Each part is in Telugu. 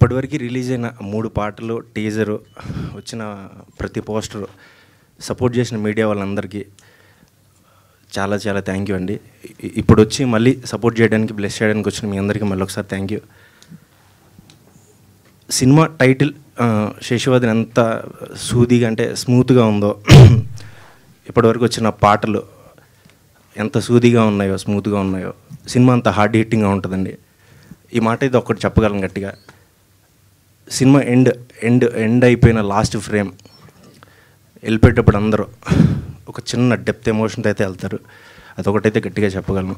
ఇప్పటివరకు రిలీజ్ అయిన 3 పాటలు, టీజరు, వచ్చిన ప్రతి పోస్టరు, సపోర్ట్ చేసిన మీడియా వాళ్ళందరికీ చాలా చాలా థ్యాంక్ యూ అండి. ఇప్పుడు వచ్చి మళ్ళీ సపోర్ట్ చేయడానికి, బ్లెస్ చేయడానికి వచ్చిన మీ అందరికీ మళ్ళీ ఒకసారి థ్యాంక్ యూ. సినిమా టైటిల్ శేషువదన్ ఎంత సూదిగా అంటే స్మూత్గా ఉందో, ఇప్పటివరకు వచ్చిన పాటలు ఎంత సూదిగా ఉన్నాయో, స్మూత్గా ఉన్నాయో, సినిమా అంత హార్డ్ హిట్టింగ్గా ఉంటుందండి. ఈ మాట అయితే ఒక్కటి చెప్పగలను గట్టిగా. సినిమా ఎండ్ అయిపోయిన లాస్ట్ ఫ్రేమ్ వెళ్ళిపోయేటప్పుడు అందరూ ఒక చిన్న డెప్త్ ఎమోషన్తో అయితే వెళ్తారు. అదొకటైతే గట్టిగా చెప్పగలను.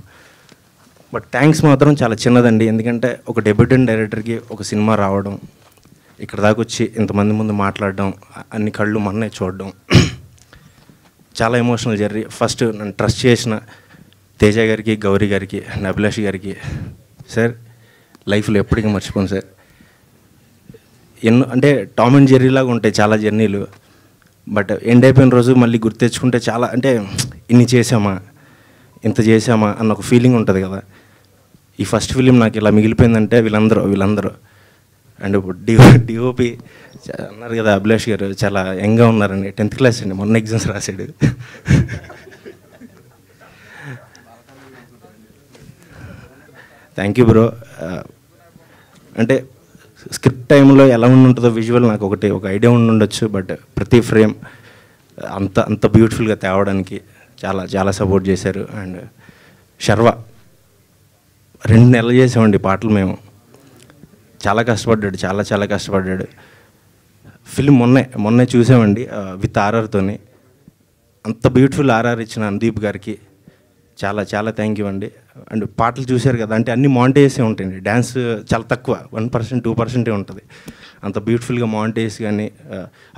బట్ థ్యాంక్స్ మాత్రం చాలా చిన్నదండి. ఎందుకంటే ఒక డెబ్యూటెంట్ డైరెక్టర్కి ఒక సినిమా రావడం, ఇక్కడ దాకా వచ్చి ఇంతమంది ముందు మాట్లాడడం, అన్ని కళ్ళు మొన్నే చూడడం చాలా ఎమోషనల్ జర్నీ. ఫస్ట్ నన్ను ట్రస్ట్ చేసిన తేజ గారికి, గౌరీ గారికి, అభిలాష్ గారికి, సార్ లైఫ్లో ఎప్పటికీ మర్చిపోను సార్. అంటే టామ్ అండ్ జెర్రీ లాగా ఉంటాయి చాలా జర్నీలు. బట్ ఎండ్ అయిపోయిన రోజు మళ్ళీ గుర్తు తెచ్చుకుంటే చాలా అంటే ఇన్ని చేసామా, ఇంత చేసామా అన్న ఒక ఫీలింగ్ ఉంటుంది కదా. ఈ ఫస్ట్ ఫిలిం నాకు ఇలా మిగిలిపోయిందంటే వీళ్ళందరూ అండ్ ఇప్పుడు డిఓపి అన్నారు కదా అభిలాష్ గారు, చాలా యంగ్గా ఉన్నారండి. 10th క్లాస్ అండి, మొన్న ఎగ్జామ్స్ రాశాడు. Thank you bro. అంటే స్క్రిప్ట్ టైంలో ఎలా ఉంటుందో విజువల్ నాకు ఒక ఐడియా ఉండొచ్చు. బట్ ప్రతి ఫ్రేమ్ అంత బ్యూటిఫుల్గా తేవడానికి చాలా చాలా సపోర్ట్ చేశారు. అండ్ శర్వ 2 నెలలు చేసామండి పాటలు మేము. చాలా కష్టపడ్డాడు, చాలా కష్టపడ్డాడు. ఫిల్మ్ మొన్నే చూసామండి విత్ ఆర్ఆర్తోని. అంత బ్యూటిఫుల్ ఆర్ఆర్ ఇచ్చిన అనుదీప్ గారికి చాలా చాలా థ్యాంక్ యూ అండి. అండ్ పాటలు చూశారు కదా, అంటే అన్నీ మాంటేజే ఉంటాయండి. డ్యాన్స్ చాలా తక్కువ, 1%, 2% ఉంటుంది. అంత బ్యూటిఫుల్గా మాంటేజ్ కానీ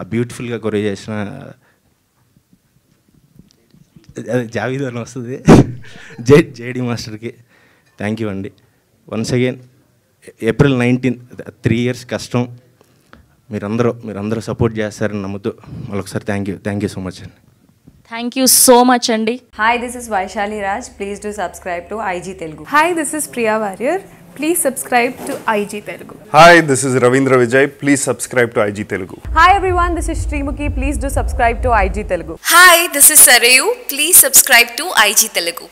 ఆ బ్యూటిఫుల్గా కొరే చేసిన అదే జావీద్ అని వస్తుంది జేడి మాస్టర్కి థ్యాంక్ యూ అండి. వన్స్ అగైన్ April 19, 3 years కష్టం. మీరందరూ సపోర్ట్ చేస్తారని నమ్ముతూ మరొకసారి థ్యాంక్ యూ సో మచ్ అండి. Thank you so much అండి. Hi, this is Vaishali Raj. Please do subscribe to IG Telugu. Hi, this is Priya Warrior. Please subscribe to IG Telugu. Hi, this is Ravindra Vijay. Please subscribe to IG Telugu. Hi everyone, this is Srimuki. Please do subscribe to IG Telugu. Hi, this is Sarayu. Please subscribe to IG Telugu.